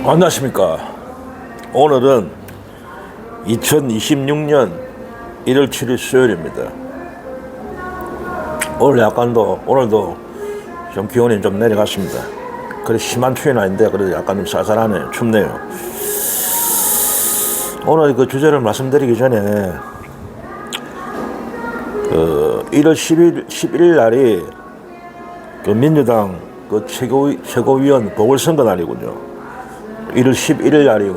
안녕하십니까. 오늘은 2026년 1월 7일 수요일입니다. 오늘도 좀 기온이 좀 내려갔습니다. 그래 심한 추위는 아닌데 그래도 약간 좀 쌀쌀하네요. 춥네요. 오늘 그 주제를 말씀드리기 전에 1월 11일 날이 그 민주당 그 최고위원 보궐선거 날이군요. 1월 11일 날이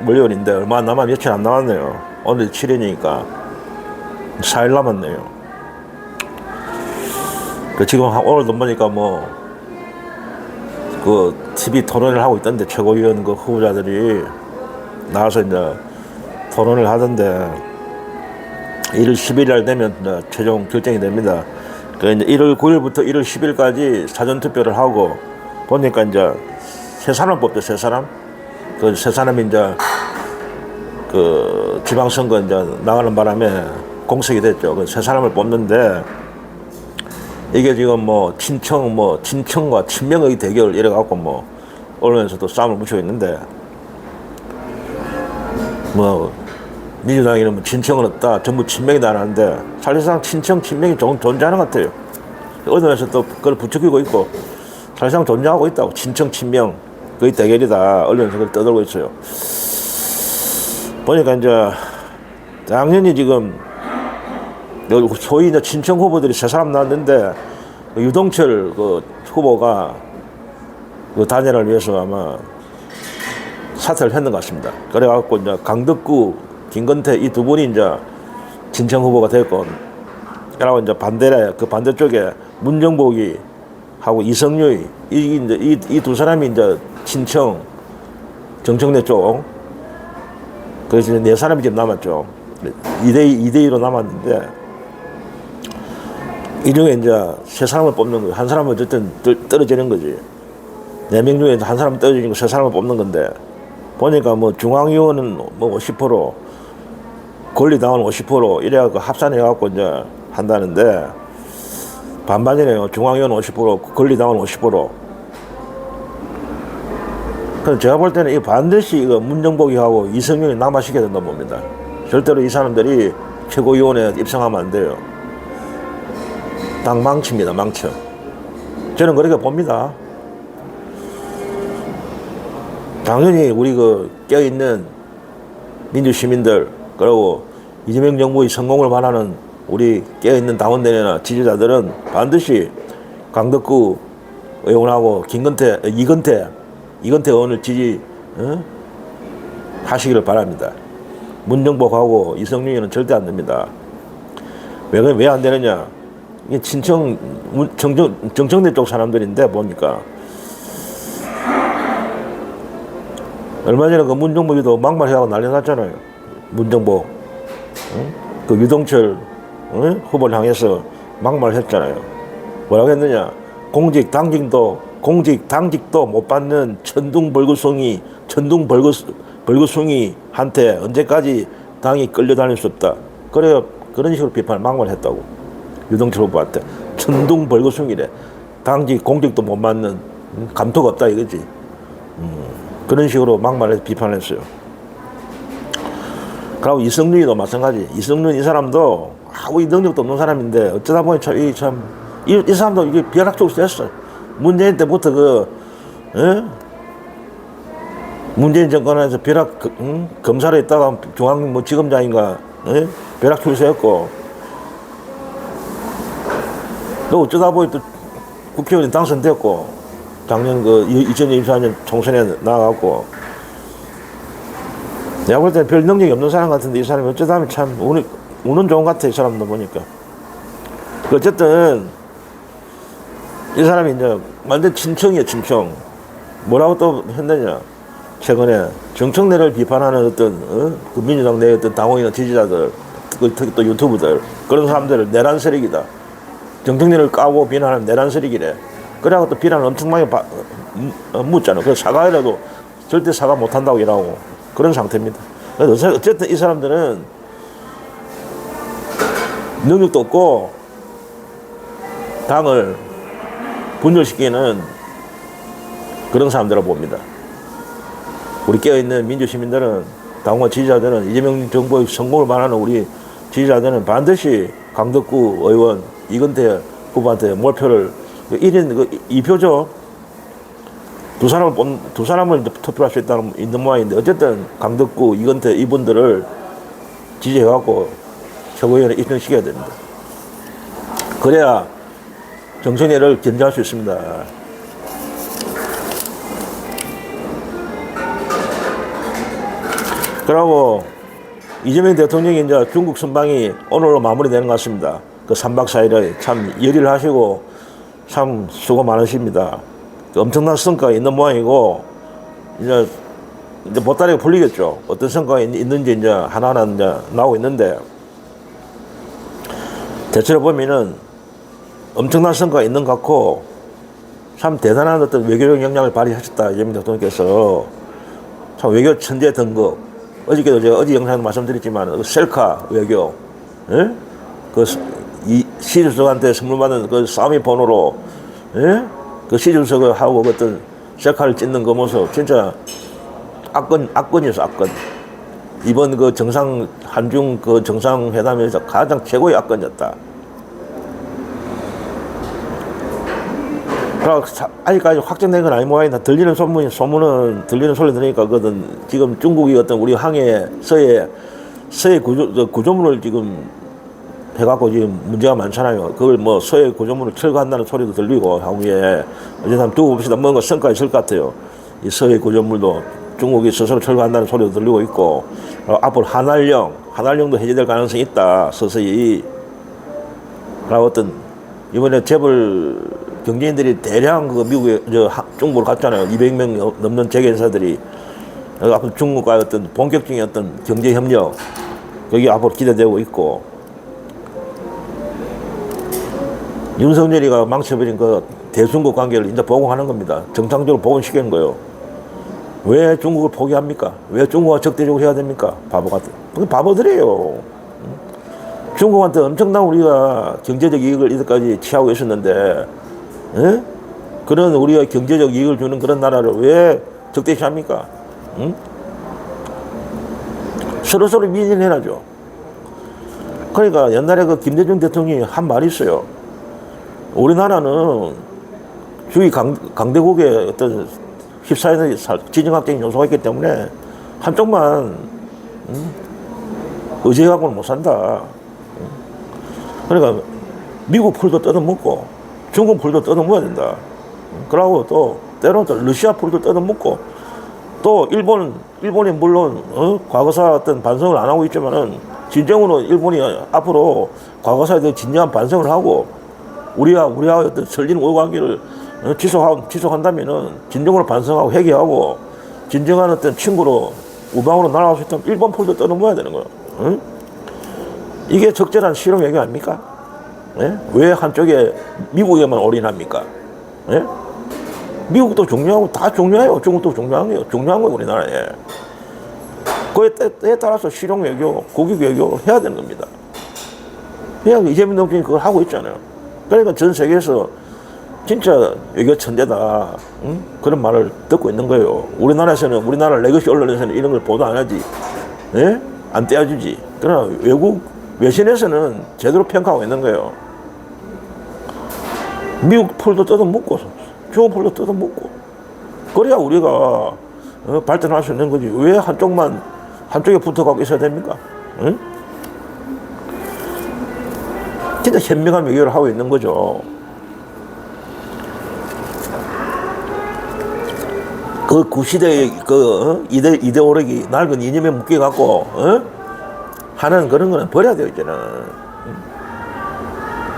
월요일인데 얼마 며칠 안 남았네요. 오늘 7일이니까 4일 남았네요. 지금 오늘도 보니까 그 TV 토론을 하고 있던데 최고위원 그 후보자들이 나와서 이제 토론을 하던데 1월 10일 날 되면 이제 최종 결정이 됩니다. 그 이제 1월 9일부터 1월 10일까지 사전투표를 하고 보니까 이제 세 사람 뽑죠, 세 사람. 그 세 사람이 이제 그 지방선거 이제 나가는 바람에 공석이 됐죠. 그 세 사람을 뽑는데 이게 지금 친청과 친명의 대결 이래갖고 언론에서도 싸움을 붙이고 있는데 민주당에는 친청은 없다, 전부 친명이다 하는데 사실상 친청, 친명이 존재하는 것 같아요. 언론에서 또 그걸 부추기고 있고 사실상 존재하고 있다고. 친청, 친명 거의 대결이다. 언론에서 그걸 떠들고 있어요. 보니까 이제 당연히 지금 소위 이제 친청 후보들이 세 사람 나왔는데 유동철 그 후보가 그 단일화를 위해서 아마 사퇴를 했는 것 같습니다. 그래갖고 이제 강덕구, 김건태 이 두 분이 이제 친청 후보가 됐고, 그러고 이제 그 반대쪽에 문정복이 하고 이성유이 이 두 사람이 이제 친청 정청래 쪽. 그래서 이제 네 사람이 지금 남았죠. 2대2로 남았는데 이 중에 이제 세 사람을 뽑는 거예요. 한 사람은 어쨌든 떨어지는 거지. 4명 중에 한 사람 떨어지는 거 세 사람을 뽑는 건데 보니까 중앙위원은 50%, 권리당원 50% 이래갖고 합산해갖고 이제 한다는데 반반이네요. 중앙위원 50%, 권리당원 50%. 그래서 제가 볼 때는 반드시 문정복이하고 이성윤이 남아시켜야 된다고 봅니다. 절대로 이 사람들이 최고위원회에 입성하면 안 돼요. 당 망칩니다, 망쳐. 저는 그렇게 봅니다. 당연히 우리 깨어있는 민주시민들, 그리고 이재명 정부의 성공을 바라는 우리 깨어있는 당원들이나 지지자들은 반드시 강덕구 의원하고 이건태 의원을 하시기를 바랍니다. 문정복하고 이성윤이는 절대 안 됩니다. 왜 안 되느냐? 이게 친청, 정청래 쪽 사람들인데 보니까 얼마 전에 그 문정복이도 막말해하고 난리 났잖아요. 문정복. 그 유동철 후보를 향해서 막말했잖아요. 뭐라고 했느냐? 공직 당직도 못 받는 천둥벌거숭이한테 언제까지 당이 끌려다닐 수 없다. 그런 식으로 막말했다고. 유동철 후보한테 천둥벌거숭이래. 공직도 못 받는 감토가 없다 이거지. 그런 식으로 막말해서 비판했어요. 그리고 이성윤이도 마찬가지. 이성윤 이 사람도 아무 능력도 없는 사람인데 어쩌다 보니 이 사람도 이게 벼락치고 됐어. 문재인 때부터 문재인 정권에서 검사로 있다가 중앙지검장인가 벼락 출세했고, 또 어쩌다 보니 또 국회의원이 당선됐고, 작년 2024년 총선에 나가고, 내가 볼 때는 별 능력이 없는 사람 같은데 이 사람이 어쩌다 보면 참 운은 좋은 것 같아, 이 사람도 보니까. 어쨌든 이 사람이 이제 완전 친청이에요, 친청. 뭐라고 또 했느냐? 최근에 정청래를 비판하는 그 민주당 내 당원이나 지지자들, 특히 또 유튜브들, 그런 사람들을 내란 세력이다. 정청래를 까고 비난하는 내란 세력이래. 그래갖고 또 비난을 엄청 많이 묻잖아. 그래서 사과해라도 절대 사과 못한다고 이러고 그런 상태입니다. 그래서 어쨌든 이 사람들은 능력도 없고 당을 분열시키는 그런 사람들을 봅니다. 우리 깨어있는 민주시민들은, 당원 지지자들은, 이재명 정부의 성공을 말하는 우리 지지자들은 반드시 강덕구 의원 이건태 후보한테 몰표를 1인 2표죠. 두 사람을 투표할 수 있는 모양인데, 어쨌든 강덕구, 이건태 이분들을 지지해갖고 최고위원회 입성시켜야 됩니다. 그래야 정청래를 견제할 수 있습니다. 그러고 이재명 대통령이 이제 중국 순방이 오늘로 마무리되는 것 같습니다. 그 3박 4일에 참 열의를 하시고 참 수고 많으십니다. 엄청난 성과가 있는 모양이고, 이제 보따리가 풀리겠죠. 어떤 성과가 있는지 이제 하나하나 이제 나오고 있는데, 대체로 보면은 엄청난 성과가 있는 것 같고, 참 대단한 어떤 외교적 역량을 발휘하셨다, 이재명 대통령께서. 참 외교 천재 등급. 어저께도 제가 어제 영상에 말씀드렸지만, 셀카 외교, 예? 시 주석한테 선물 받은 그 싸움의 번호로, 예? 그 시 주석을 하고 어떤 셀카를 찍는 그 모습, 진짜 악건이었어, 악건. 이번 그 한중 그 정상회담에서 가장 최고의 악건이었다. 아직까지 확정된 건 아닌 모양이다. 소문은 들리는 소리 들으니까, 지금 중국이 어떤 우리 항해 서해 구조물을 지금 해갖고 지금 문제가 많잖아요. 그걸 뭐 서해 구조물을 철거한다는 소리도 들리고, 향후에 어쨌든 두고 봅시다. 뭔가 성과가 있을 것 같아요. 이 서해 구조물도 중국이 스스로 철거한다는 소리도 들리고 있고, 앞으로 한알령도 해제될 가능성이 있다. 서서히. 라고 이번에 재벌 경제인들이 대량 미국에, 중국으로 갔잖아요. 200명 넘는 재계인사들이. 앞으로 중국과의 본격적인 경제 협력, 거기 앞으로 기대되고 있고, 윤석열이가 망쳐버린 그 대중국 관계를 이제 복원하는 겁니다. 정상적으로 복원시키는 거예요. 왜 중국을 포기합니까? 왜 중국과 적대적으로 해야 됩니까? 바보 같은. 그게 바보들이에요. 중국한테 엄청난 우리가 경제적 이익을 이때까지 취하고 있었는데, 예? 그런 우리가 경제적 이익을 주는 그런 나라를 왜 적대시합니까? 응? 서로서로 미인해야죠. 그러니까 옛날에 그 김대중 대통령이 한 말이 있어요. 우리나라는 주위 강대국의 어떤 휩싸이는 지정학적인 요소가 있기 때문에 한쪽만 의지해갖고는 못 산다. 그러니까 미국 풀도 뜯어먹고 중국 풀도 뜯어먹어야 된다. 그러고 또 때로는 러시아 풀도 뜯어먹고, 또 일본이 물론 과거사 어떤 반성을 안 하고 있지만은, 진정으로 일본이 앞으로 과거사에 대해 진정한 반성을 하고 우리와 어떤 설린 오해관계를 지속한다면은, 진정으로 반성하고 회개하고 진정한 어떤 친구로 우방으로 날아갈 수 있다면 일본 풀도 뜯어먹어야 되는 거예요. 응? 이게 적절한 실용 외교 아닙니까? 예? 왜 한쪽에 미국에만 올인합니까? 예? 미국도 중요하고 다 중요해요. 중국도 중요한 거예요, 우리나라에. 그에 따라서 실용 외교, 국익 외교 해야 되는 겁니다. 그냥 이재명 대통령이 그걸 하고 있잖아요. 그러니까 전 세계에서 진짜 외교 천재다, 응? 그런 말을 듣고 있는 거예요. 우리나라 레거시 언론에서는 이런 걸 보도 안 하지, 예? 안 떼어주지. 그러나 외신에서는 제대로 평가하고 있는 거예요. 미국 풀도 뜯어먹고 중국 풀도 뜯어먹고, 그래야 우리가 발전할 수 있는 거지. 왜 한쪽에 붙어가고 있어야 됩니까? 응? 진짜 현명한 외교를 하고 있는 거죠. 그 구시대의 이데올로기, 낡은 이념에 묶여갖고 하는 그런 거는 버려야 돼요, 이제는.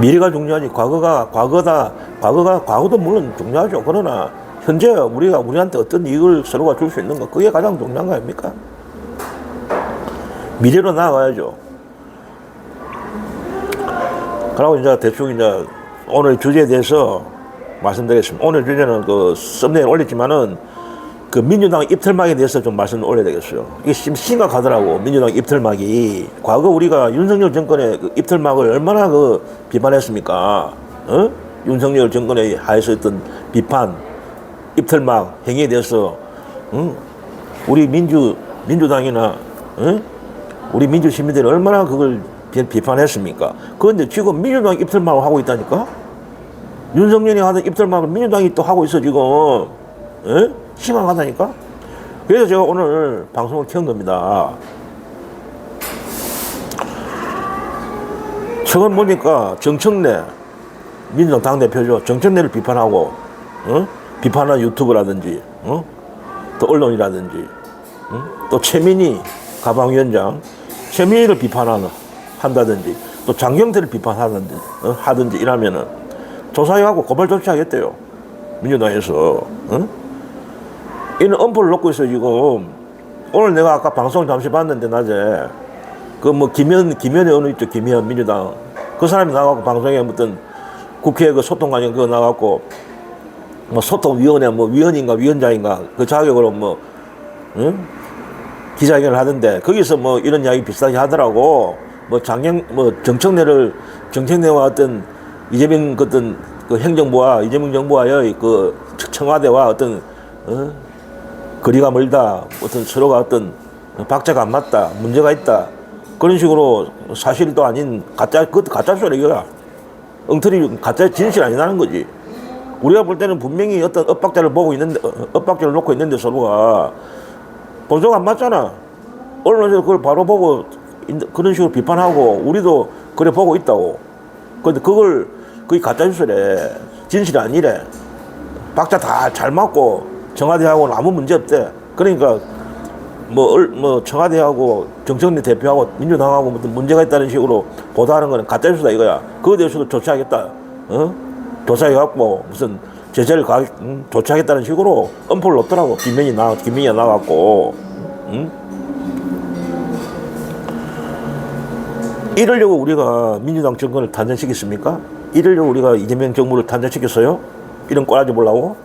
미래가 중요하지. 과거도 물론 중요하죠. 그러나 현재 우리한테 어떤 이익을 서로가 줄 수 있는 거, 그게 가장 중요한 거 아닙니까? 미래로 나아가야죠. 그리고 이제 대충 오늘 주제에 대해서 말씀드리겠습니다. 오늘 주제는 그 썸네일 올렸지만은, 그 민주당 입틀막에 대해서 좀 말씀을 올려야 되겠어요. 이게 심각하더라고, 민주당 입틀막이. 과거 우리가 윤석열 정권의 그 입틀막을 얼마나 비판했습니까? 윤석열 정권의 하에서 했던 비판, 입틀막 행위에 대해서, 우리 민주당이나, 어? 우리 민주시민들이 얼마나 그걸 비판했습니까? 그런데 지금 민주당 입틀막을 하고 있다니까? 윤석열이 하던 입틀막을 민주당이 또 하고 있어, 지금. 에? 심각하다니까? 그래서 제가 오늘 방송을 켠 겁니다. 최근 보니까 정청래, 민주당 당대표죠. 정청래를 비판하고, 어? 비판한 유튜브라든지, 어? 또 언론이라든지, 어? 또 최민희 가방위원장, 최민희를 한다든지, 또 장경태를 비판하든지, 하든지 이러면은 조사해가고 고발 조치하겠대요. 민주당에서. 어? 이런 엄포를 놓고 있어, 지금. 오늘 내가 아까 방송 잠시 봤는데, 낮에. 그 뭐, 김현의 어느 있죠, 김현, 민주당. 그 사람이 나가고 방송에 무슨 국회 그 소통관련 그거 나가고, 뭐, 소통위원회, 뭐, 위원인가, 위원장인가, 그 자격으로 뭐, 응? 기자회견을 하던데, 거기서 뭐, 이런 이야기 비슷하게 하더라고. 뭐, 정청래와 어떤 이재명 어떤 그 행정부와 이재명 정부와의 그 청와대와 어떤, 거리가 멀다. 어떤 서로가 어떤 박자가 안 맞다. 문제가 있다. 그런 식으로 사실도 아닌 그것도 가짜 소리야. 엉터리 가짜 진실 아니라는 거지. 우리가 볼 때는 분명히 어떤 엇박자를 놓고 있는데 서로가 본소가 안 맞잖아. 언론에서 그걸 바로 보고 그런 식으로 비판하고 우리도 그래 보고 있다고. 근데 그게 가짜 뉴스래. 진실이 아니래. 박자 다 잘 맞고 청와대하고는 아무 문제 없대. 그러니까 뭐 청와대하고 정청래 대표하고 민주당하고 무슨 문제가 있다는 식으로 보도하는 거는 가짜 뉴스다 이거야. 그거에 대해서도 조치하겠다. 조사해갖고 무슨 제재를 조치하겠다는 식으로 엄포를 놓더라고. 김민희가 나와갖고. 이러려고 우리가 민주당 정권을 탄생시켰습니까? 이러려고 우리가 이재명 정부를 탄생시켰어요? 이런 꼬라지 보려고?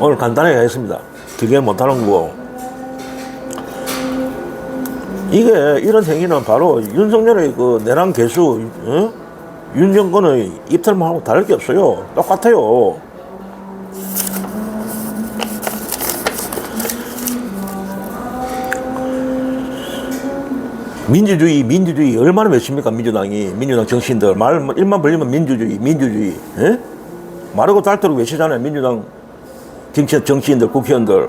오늘 간단하게 하겠습니다. 되게 못하는 거고. 이런 행위는 바로 윤석열의 그 내란 개수, 윤 정권의 입틀만 하고 다를 게 없어요. 똑같아요. 민주주의 얼마나 외칩니까? 민주당 정치인들 일만 벌리면 민주주의, 예? 마르고 닳도록 외치잖아요. 민주당 정치인들, 국회의원들.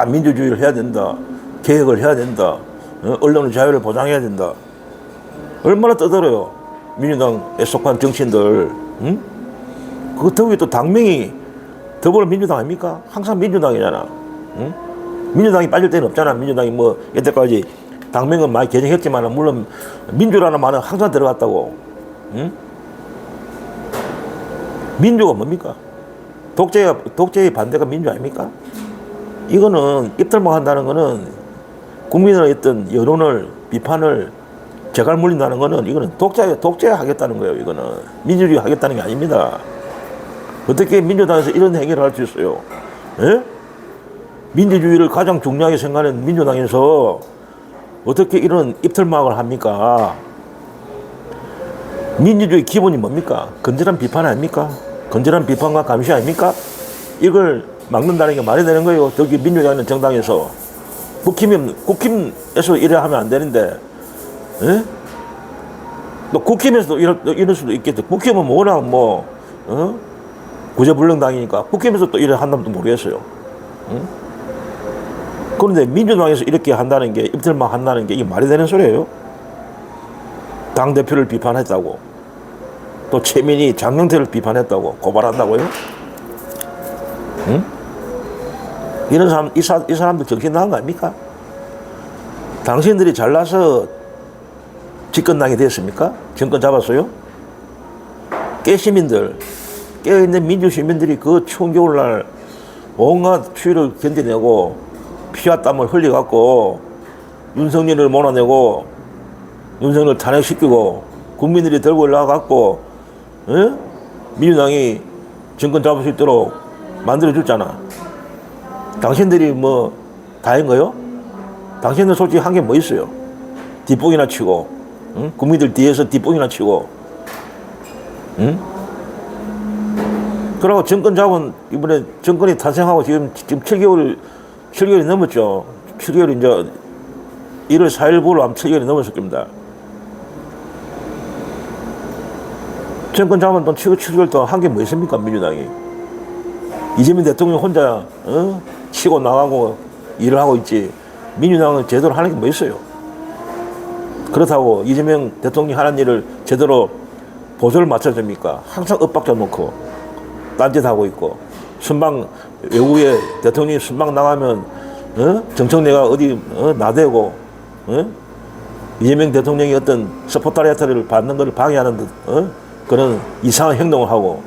민주주의를 해야 된다. 개혁을 해야 된다. 언론의 자유를 보장해야 된다. 얼마나 떠들어요. 민주당에 속한 정치인들. 응? 그 더욱이 또 당명이 더불어민주당 아닙니까? 항상 민주당이잖아. 응? 민주당이 빠질 때는 없잖아. 민주당이 뭐 여태까지 당명은 많이 개정했지만 물론 민주라는 말은 항상 들어갔다고. 응? 민주가 뭡니까? 독재의 반대가 민주 아닙니까? 이거는 입틀막 한다는 거는 국민의 어떤 여론을 비판을 재갈 물린다는 거는 이거는 독재하겠다는 거예요. 이거는 민주주의 하겠다는 게 아닙니다. 어떻게 민주당에서 이런 행위를 할 수 있어요? 에? 민주주의를 가장 중요하게 생각하는 민주당에서 어떻게 이런 입틀막을 합니까? 민주주의 기본이 뭡니까? 건전한 비판 아닙니까? 건전한 비판과 감시 아닙니까? 이걸 막는다는 게 말이 되는 거예요. 저기 민주당 있는 정당에서. 국힘에서 이래 하면 안 되는데, 에? 또 국힘에서도 이럴 수도 있겠죠. 국힘은 워낙 구제불능당이니까 국힘에서 또 이래 한다면 모르겠어요. 응? 그런데 민주당에서 이렇게 한다는 게, 입틀막 한다는 게 이게 말이 되는 소리예요? 당대표를 비판했다고. 또 최민희, 장경태를 비판했다고 고발한다고요? 응? 이런 사람, 이 사람들 정신 나간 거 아닙니까? 당신들이 잘나서 집권당이 됐습니까? 정권 잡았어요? 깨어있는 민주시민들이 그 추운 겨울날 온갖 추위를 견뎌내고 피와 땀을 흘려갖고 윤석열을 몰아내고 윤석열을 탄핵시키고 국민들이 들고 올라가갖고 민주당이 정권 잡을 수 있도록 만들어줬잖아. 당신들이 다인 거요? 당신들 솔직히 한 게 뭐 있어요? 뒷봉이나 치고, 응? 국민들 뒤에서 뒷봉이나 치고, 응? 그러고 정권 잡은, 이번에 정권이 탄생하고 지금 7개월이 넘었죠. 7개월이 이제 1월 4일부로 하면 7개월이 넘었을 겁니다. 정권 잡은 돈 7개월 동안 한 게 뭐 있습니까, 민주당이? 이재명 대통령 혼자, 치고 나가고 일을 하고 있지. 민주당은 제대로 하는 게 뭐 있어요? 그렇다고 이재명 대통령이 하는 일을 제대로 보조를 맞춰줍니까? 항상 엇박자 놓고, 딴짓하고 있고, 외국에 대통령이 순방 나가면, 정청래가 어디, 나대고, 이재명 대통령이 어떤 스포트라이트를 받는 것을 방해하는 듯, 그런 이상한 행동을 하고,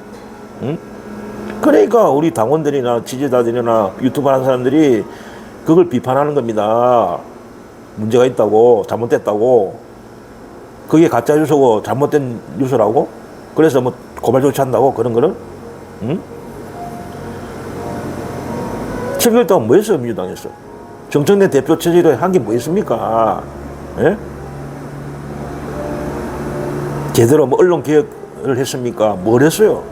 그러니까 우리 당원들이나 지지자들이나 유튜브 하는 사람들이 그걸 비판하는 겁니다. 문제가 있다고, 잘못됐다고, 그게 가짜 뉴스고 잘못된 뉴스라고, 그래서 뭐 고발 조치한다고, 그런 거를, 7개월 동안 뭐 했어요, 민주당에서? 정청래 대표 체제로 한 게 뭐 있습니까? 예? 제대로 뭐 언론 개혁을 했습니까? 뭘 했어요?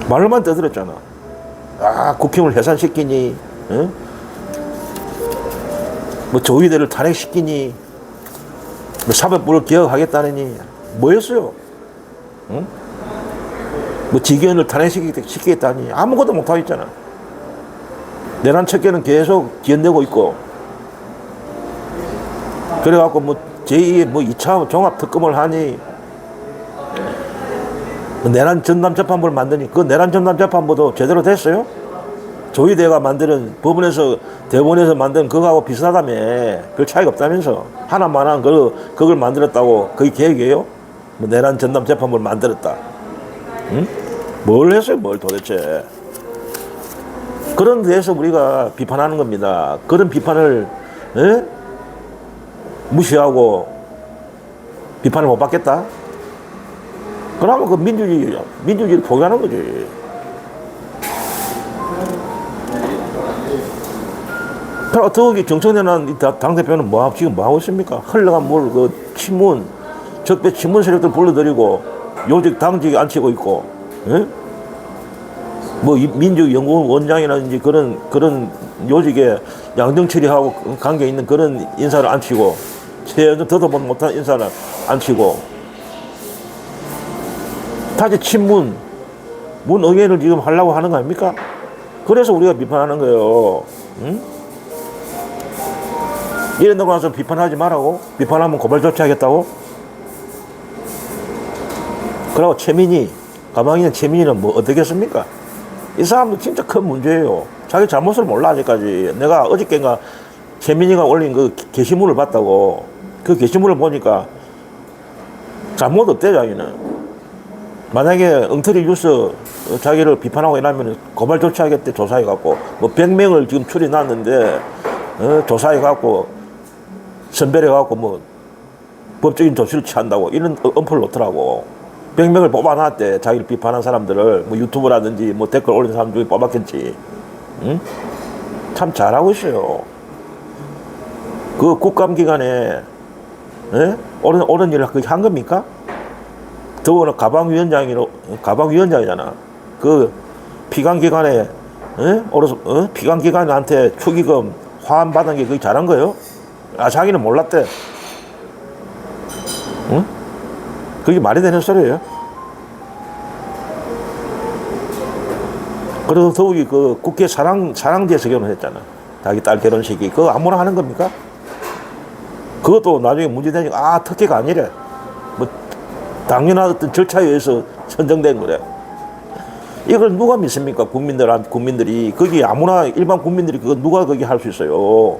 말로만 떠들었잖아. 아, 국힘을 해산시키니, 뭐 조의대를 탄핵시키니, 뭐 사법부를 개혁하겠다느니, 뭐였어요? 뭐 직위원을 탄핵시키겠다니, 아무것도 못하고 있잖아. 내란 척결은 계속 지연되고 있고, 그래갖고 뭐 제2의 뭐 2차 종합특검을 하니, 내란 전담재판부를 만드니, 그 내란 전담재판부도 제대로 됐어요? 조의대가 만드는 법원에서, 대법원에서 만든 그거하고 비슷하다며. 별 차이가 없다면서. 하나만한 그걸 만들었다고, 그게 계획이에요? 뭐 내란 전담재판부를 만들었다. 뭘 했어요, 뭘 도대체. 그런 데에서 우리가 비판하는 겁니다. 그런 비판을, 무시하고 비판을 못 받겠다? 그러면 그 민주주의를 포기하는 거지. 더욱이 정청래는 당대표는 지금 뭐 하고 있습니까? 흘러간 물, 적배 친문 세력들 불러들이고, 요직 당직에 앉히고 있고, 뭐 민주연구원 원장이라든지 그런 요직에 양정철이하고 관계 있는 그런 인사를 앉히고, 최연소 더도 못한 인사를 앉히고, 다시 친문, 문의회를 지금 하려고 하는 거 아닙니까? 그래서 우리가 비판하는 거예요. 이런다고 나서 비판하지 말라고? 비판하면 고발 조치하겠다고? 그리고 가만히 있는 최민희는 뭐 어떻겠습니까? 이 사람도 진짜 큰 문제예요. 자기 잘못을 몰라, 아직까지. 내가 어저께인가 최민희가 올린 그 게시물을 봤다고. 그 게시물을 보니까 잘못 없대, 자기는. 만약에 엉터리 뉴스 자기를 비판하고 이러면 고발 조치하겠대, 조사해갖고. 뭐 100명을 지금 추려놨는데, 조사해갖고, 선별해갖고 뭐 법적인 조치를 취한다고 이런 엄포를 놓더라고. 100명을 뽑아놨대, 자기를 비판한 사람들을. 뭐 유튜브라든지 뭐 댓글 올린 사람 중에 뽑았겠지. 참 잘하고 있어요. 그 국감기간에, 옳은 일을 한 겁니까? 더구나 가방위원장이잖아. 그 피감기관에, 피감기관한테 축의금 화환받은 게 그게 잘한 거예요? 아, 자기는 몰랐대. 그게 말이 되는 소리예요? 그래서 더욱이 그 국회 사랑제에서 결혼했잖아. 자기 딸 결혼식이. 그거 아무나 하는 겁니까? 그것도 나중에 문제되니까, 특혜가 아니래. 뭐, 당연한 어떤 절차에 의해서 선정된 거래. 이걸 누가 믿습니까? 국민들이. 거기 아무나, 일반 국민들이 그거 누가 거기 할 수 있어요?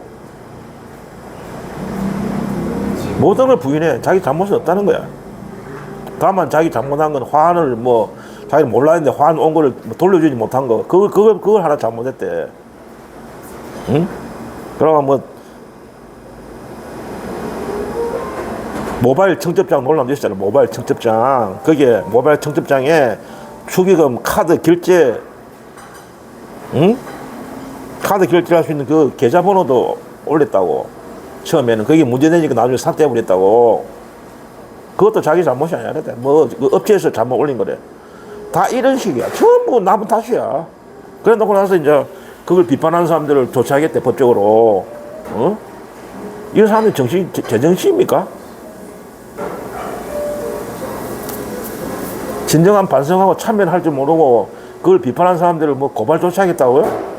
모든 걸 부인해. 자기 잘못은 없다는 거야. 다만 자기 잘못한 건 화환을 자기 몰랐는데 화환 온 거를 돌려주지 못한 거. 그걸 하나 잘못했대. 응? 그러면 모바일 청첩장 논란도 있었잖아. 모바일 청첩장. 거기에 모바일 청첩장에 축의금 카드 결제, 카드 결제할 수 있는 그 계좌번호도 올렸다고. 처음에는 그게 문제되니까 나중에 삭제해버렸다고. 그것도 자기 잘못이 아니야. 그 업체에서 잘못 올린 거래. 다 이런 식이야. 전부 남은 탓이야. 그래 놓고 나서 이제 그걸 비판하는 사람들을 조치하겠대, 법적으로. 어? 이런 사람들이 제정신입니까? 진정한 반성하고 참여를 할 줄 모르고 그걸 비판하는 사람들을 뭐 고발 조치하겠다고요?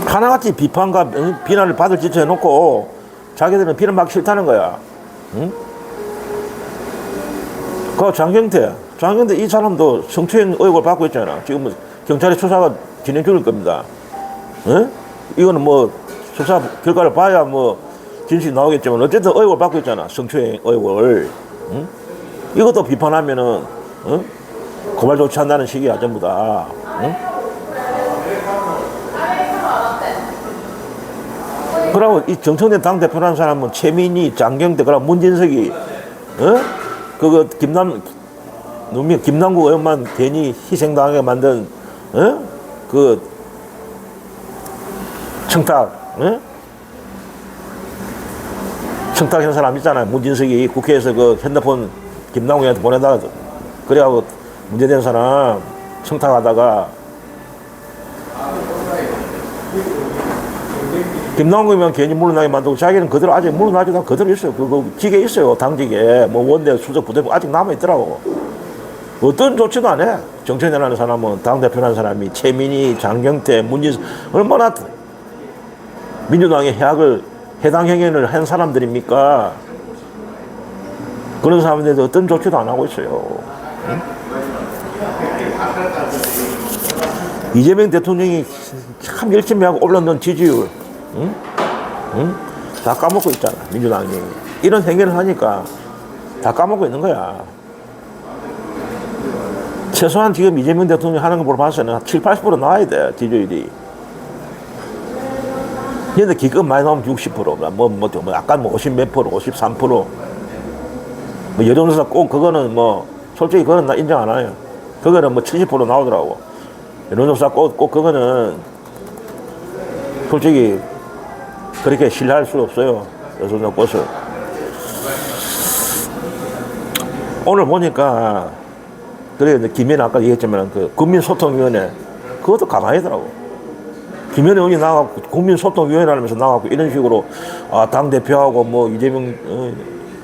하나같이 비판과 비난을 받을 짓을 해놓고 자기들은 비난받기 싫다는 거야. 응? 그 장경태 이 사람도 성추행 의혹을 받고 있잖아. 지금 경찰의 수사가 진행 중일 겁니다. 응? 이거는 뭐 수사 결과를 봐야 뭐 진실이 나오겠지만 어쨌든 의혹을 받고 있잖아. 성추행 의혹을. 응? 이것도 비판하면은 응? 고발 조치한다는 식이야, 전부 다. 응? 그러고 이 정청래 당대표라는 사람은 최민희, 장경태, 그럼 문진석이, 어? 그거 김남국 의원만 괜히 희생당하게 만든, 어? 그 청탁, 어? 청탁한 사람 있잖아요. 문진석이 국회에서 그 핸드폰 김남국한테 보내다가 그래갖고 문제된 사람 청탁하다가 김남국이면 괜히 물러나게 만들고 자기는 그대로 아직 물러나지도 않고 그대로 있어요. 그거 직에 있어요. 당직에. 뭐 원내 수석 부대표 아직 남아있더라고. 어떤 조치도 안 해. 정청래라는 사람은, 당대표라는 사람이, 최민희, 장경태, 문진석, 얼마나 민주당의 해당 행위를 한 사람들입니까? 그런 사람들도 어떤 조치도 안 하고 있어요. 응? 이재명 대통령이 참 열심히 하고 올라놓은 지지율, 응? 응? 다 까먹고 있잖아, 민주당이. 이런 행위를 하니까 다 까먹고 있는 거야. 최소한 지금 이재명 대통령이 하는 거 보러 봐서는 7, 80% 나와야 돼, 지지율이. 근데 기껏 많이 나오면 60%, 약간 50 몇 프로, 53%. 뭐 여론조사 꼭 그거는 뭐, 솔직히 그거는 나 인정 안 해요. 그거는 뭐 70% 나오더라고. 여론조사 꼭 그거는 솔직히 그렇게 신뢰할 수 없어요. 여론조사 꽃을. 오늘 보니까, 그래, 김현희 아까 얘기했지만, 그 국민소통위원회, 그것도 가만히더라고. 김현희 의원이 나가고, 국민소통위원회 하면서 나가고, 이런 식으로, 당대표하고 뭐, 이재명,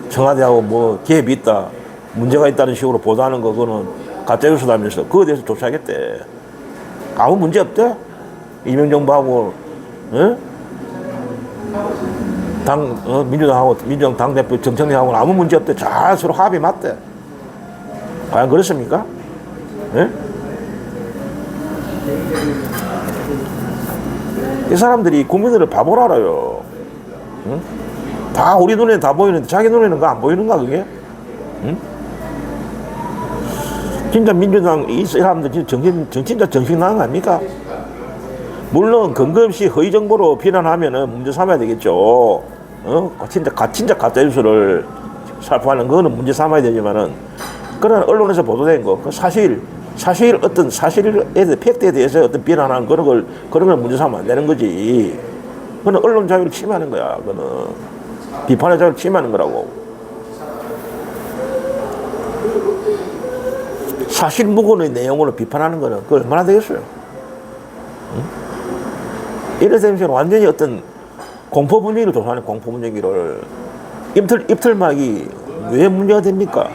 청와대하고 뭐, 개입이 있다, 문제가 있다는 식으로 보도하는 거, 그거는 가짜뉴스라면서, 그거에 대해서 조사하겠대. 아무 문제 없대? 이명정부하고, 민주당 당대표 정청래하고는 아무 문제 없대. 잘 서로 합의 맞대. 과연 그렇습니까? 예? 이 사람들이 국민들을 바보로 알아요. 응? 다 우리 눈에 다 보이는데 자기 눈에는 그거 안 보이는가 그게? 응? 진짜 민주당 이 사람들 진짜 정신 나간 거 아닙니까? 물론 근거 없이 허위 정보로 비난하면은 문제 삼아야 되겠죠. 진짜 가짜뉴스를 살포하는 거는 문제 삼아야 되지만은, 그런 언론에서 보도된 거, 그 어떤 사실에 대해서, 팩트에 대해서 어떤 비난하는 그런 걸 문제 삼으면 안 되는 거지. 그건 언론 자유를 침해하는 거야. 그거는 비판의 자유를 침해하는 거라고. 사실 무근의 내용으로 비판하는 거는 그 얼마나 되겠어요? 응? 이래서 완전히 어떤 공포 분위기를 조성하는 공포 분위기를, 입틀막이 왜 문제가 됩니까?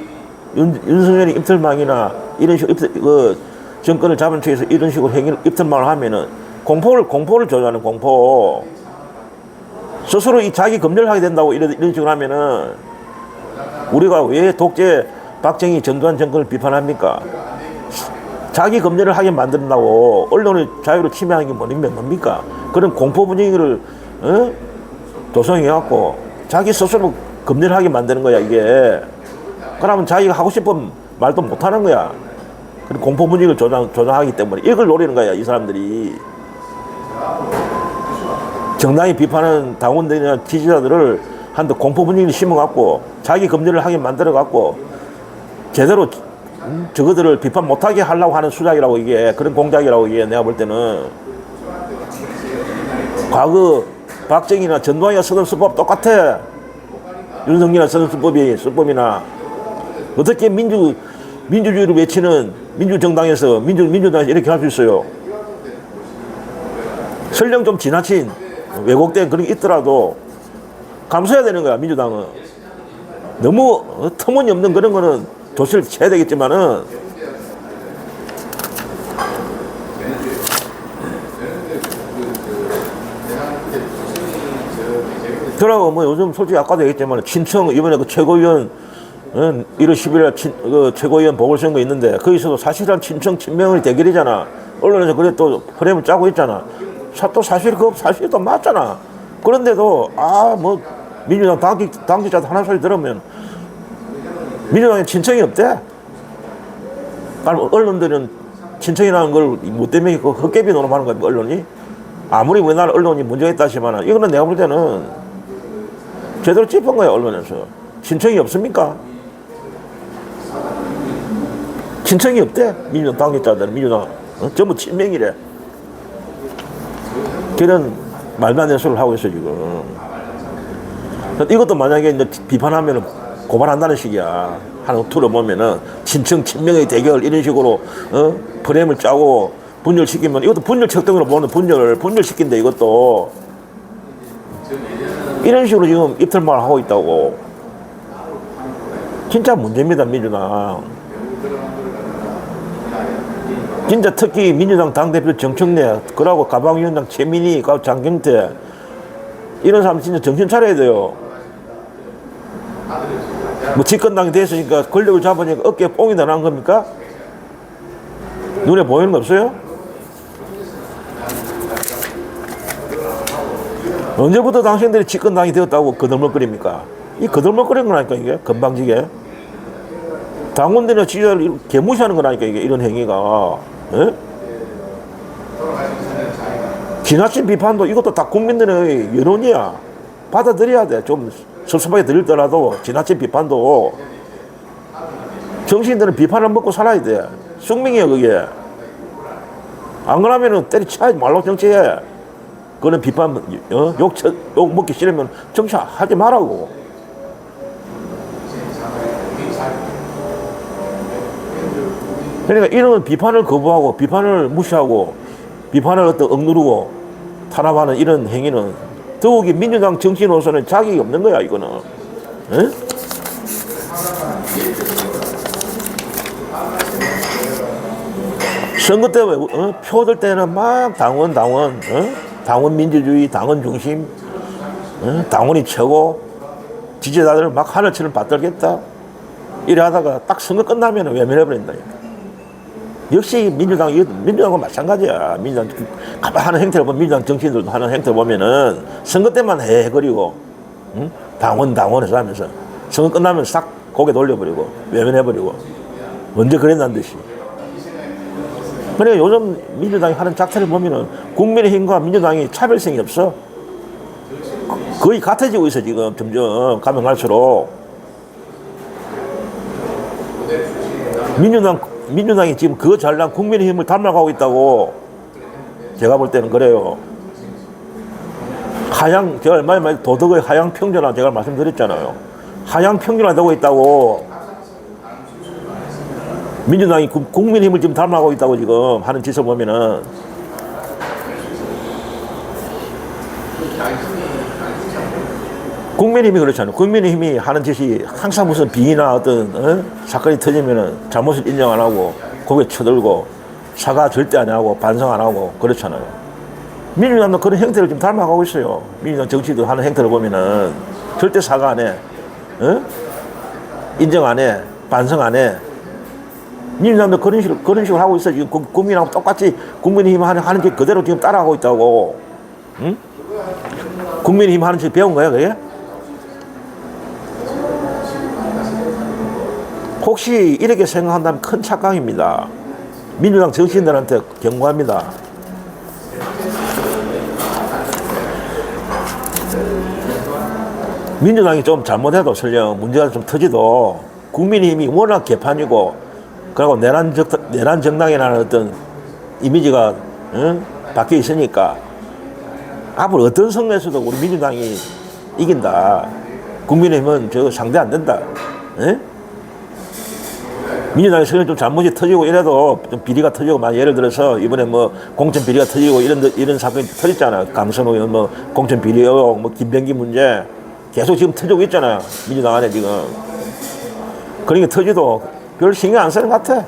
윤석열이 입틀막이나 이런 식으로 정권을 잡은 채에서 이런 식으로 입틀막을 하면은 공포를 조장하는 공포. 스스로 자기 검열을 하게 된다고 이런 식으로 하면은, 우리가 왜 독재 박정희 전두환 정권을 비판합니까? 자기 검열을 하게 만든다고 언론의 자유를 침해하는 게 뭡니까? 그런 공포 분위기를 조성해갖고 자기 스스로 검열하게 만드는 거야, 이게. 그러면 자기가 하고 싶은 말도 못하는 거야. 그런 공포 분위기를 조장하기 때문에 이걸 노리는 거야, 이 사람들이. 정당히 비판하는 당원들이나 지지자들을 한데 공포 분위기를 심어갖고 자기 검열을 하게 만들어갖고 제대로 저거들을 비판 못하게 하려고 하는 수작이라고, 이게. 그런 공작이라고, 이게. 내가 볼 때는 과거 박정희나 전두환이가 쓰던 수법 똑같아. 윤석열이나 선거법이나 어떻게 민주주의를 외치는 민주정당에서 민주당에서 이렇게 할 수 있어요? 설령 좀 지나친 왜곡된 그런 게 있더라도 감수해야 되는 거야, 민주당은. 너무 터무니없는 그런 거는 조치를 취해야 되겠지만은 그러고 뭐 요즘 솔직히 아까도 얘기했지만 친청 이번에 그 최고위원 1월 10일 그 최고위원 보궐선거 있는데 거기서도 사실은 친청 친명의 대결이잖아. 언론에서 그래 또 프레임을 짜고 있잖아. 또 사실이 또 맞잖아. 그런데도 뭐 민주당 당직자도 하나 소리 들으면 민주당에 친청이 없대. 그럼 언론들은 친청이라는 걸 뭐 때문에 그 헛개비 노름하는 거야, 언론이. 아무리 우리나라 언론이 문제가 있다 하지만 이거는 내가 볼 때는 제대로 짚은 거야, 언론에서. 친청이 없습니까? 친청이 없대, 민주당 당직자들은. 민주당 전부 친명이래. 그런 말도 안 되는 소리를 하고 있어 지금. 이것도 만약에 이제 비판하면 고발한다는 식이야. 하는 투를 보면은 친청 친명의 대결 이런 식으로 프레임을 짜고 분열시키면 이것도 분열 척등으로 보는 분열시킨다. 이것도 이런 식으로 지금 입틀말 하고 있다고. 진짜 문제입니다, 민주당. 진짜 특히 민주당 당대표 정청래, 그러고 가방위원장 최민희, 장경태 이런 사람 진짜 정신 차려야 돼요. 뭐 집권당이 됐으니까 권력을 잡으니까 어깨에 뽕이 나는 겁니까? 눈에 보이는 거 없어요? 언제부터 당신들이 집권당이 되었다고 거들먹거립니까? 이 거들먹거리는 거라니까, 이게 건방지게. 당원들이나 지지자를 개무시하는 거라니까, 이게 이런 행위가. 에? 지나친 비판도 이것도 다 국민들의 여론이야. 받아들여야 돼. 좀 섭섭하게 들리더라도 지나친 비판도. 정치인들은 비판을 먹고 살아야 돼. 숙명이야, 그게. 안 그러면은 때리쳐야지 말로 정치해. 그런 비판, 욕 먹기 싫으면 정치하지 말라고. 그러니까 이런 비판을 거부하고, 비판을 무시하고, 비판을 억누르고 탄압하는 이런 행위는 더욱이 민주당 정치인으로서는 자격이 없는 거야, 이거는. 에? 선거 때 표들 때는 막 당원 민주주의, 당원 중심, 당원이 최고, 지지자들을 막 하늘처럼 받들겠다. 이래 하다가 딱 선거 끝나면 외면해버린다. 역시 민주당과 마찬가지야. 민주당 하는 행태를 보면, 민주당 정치인들도 하는 행태를 보면은 선거 때만 헤헤거리고, 당원에서 하면서 선거 끝나면 싹 고개 돌려버리고 외면해버리고 언제 그랬난 듯이. 그래 요즘 민주당이 하는 작태를 보면은 국민의힘과 민주당이 차별성이 없어. 거의 같아지고 있어 지금. 점점 가면 갈수록 민주당이 지금 그 잘난 국민의힘을 닮아가고 있다고. 제가 볼 때는 그래요. 제가 얼마 전에 도덕의 하향 평준화 제가 말씀드렸잖아요. 하향 평준화 되고 있다고. 민주당이 국민의힘을 지금 닮아가고 있다고 지금 하는 짓을 보면은. 국민의힘이 그렇잖아요. 국민의힘이 하는 짓이 항상 무슨 비위나 어떤 사건이 터지면은 잘못을 인정 안 하고 고개 쳐들고 사과 절대 안 하고 반성 안 하고 그렇잖아요. 민주당도 그런 형태를 좀 닮아가고 있어요. 민주당 정치도 하는 형태를 보면은 절대 사과 안 해, 인정 안 해, 반성 안 해. 민주당도 그런 식으로 하고 있어. 지금 국민하고 똑같이 국민의힘 하는 짓 그대로 지금 따라하고 있다고. 응? 국민의힘 하는 짓 배운 거야, 그게? 혹시 이렇게 생각한다면 큰 착각입니다. 민주당 정치인들한테 경고합니다. 민주당이 좀 잘못해도 설령 문제가 좀 터지도 국민의힘이 워낙 개판이고 그리고 내란 정당이라는 어떤 이미지가 바뀌어 있으니까 앞으로 어떤 선거에서도 우리 민주당이 이긴다. 국민의힘은 저거 상대 안 된다. 에? 민주당이 서로 좀 잘못이 터지고 이래도 좀 비리가 터지고, 막 예를 들어서 이번에 뭐 공천 비리가 터지고 이런 사건이 터졌잖아. 강선호 의원 뭐 공천 비리 의혹, 뭐 김병기 문제 계속 지금 터지고 있잖아요. 민주당 안에 지금. 그러니까 터지도 별 신경 안 쓰는 것 같아.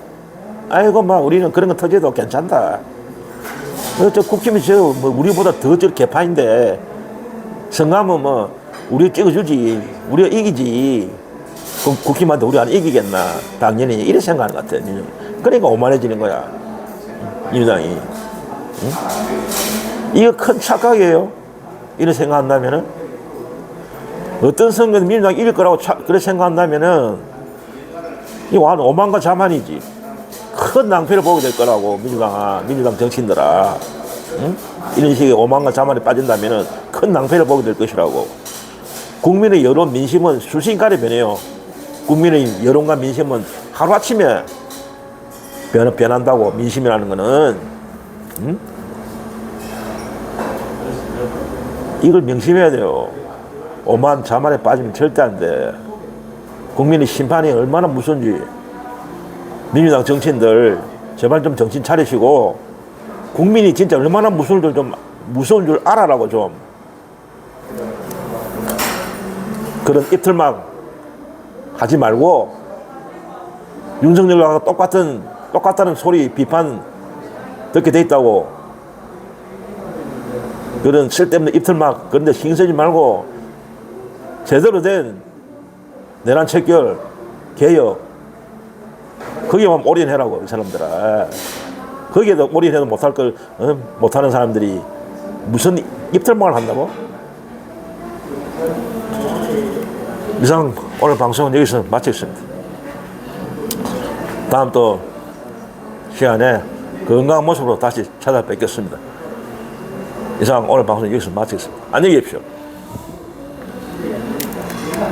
아이고, 막 우리는 그런 거 터져도 괜찮다. 저 국힘이 뭐 우리보다 더 개판인데 선거하면 뭐 우리 찍어주지, 우리가 이기지. 국힘한테 우리 안 이기겠나? 당연히 이렇게 생각하는 것 같아. 그러니까 오만해지는 거야, 민주당이. 응? 이거 큰 착각이에요. 이런 생각한다면은. 어떤 선거는 민주당이 이길 거라고 그렇게 생각한다면은 이거 완전 오만과 자만이지. 큰 낭패를 보게 될 거라고, 민주당 정치인들아. 응? 이런 식의 오만과 자만에 빠진다면은 큰 낭패를 보게 될 것이라고. 국민의 여론, 민심은 순식간에 변해요. 국민의 여론과 민심은 하루아침에 변한다고, 민심이라는 거는. 응? 이걸 명심해야 돼요. 오만, 자만에 빠지면 절대 안 돼. 국민의 심판이 얼마나 무서운지. 민주당 정치인들 제발 좀 정신 차리시고, 국민이 진짜 얼마나 무서운 줄 알아라고 좀. 그런 입틀막 하지 말고, 윤석열과 똑같다는 소리, 비판 듣게 돼 있다고. 그런 쓸데없는 입틀막 그런 데 신경 쓰지 말고, 제대로 된 내란 척결, 개혁, 거기에만 올인해라고, 이 사람들아. 거기에도 올인해도 못하는 사람들이 무슨 입틀막을 한다고? 이상 오늘 방송은 여기서 마치겠습니다. 다음 또 시간에 건강한 모습으로 다시 찾아뵙겠습니다. 이상 오늘 방송 여기서 마치겠습니다. 안녕히 계십시오.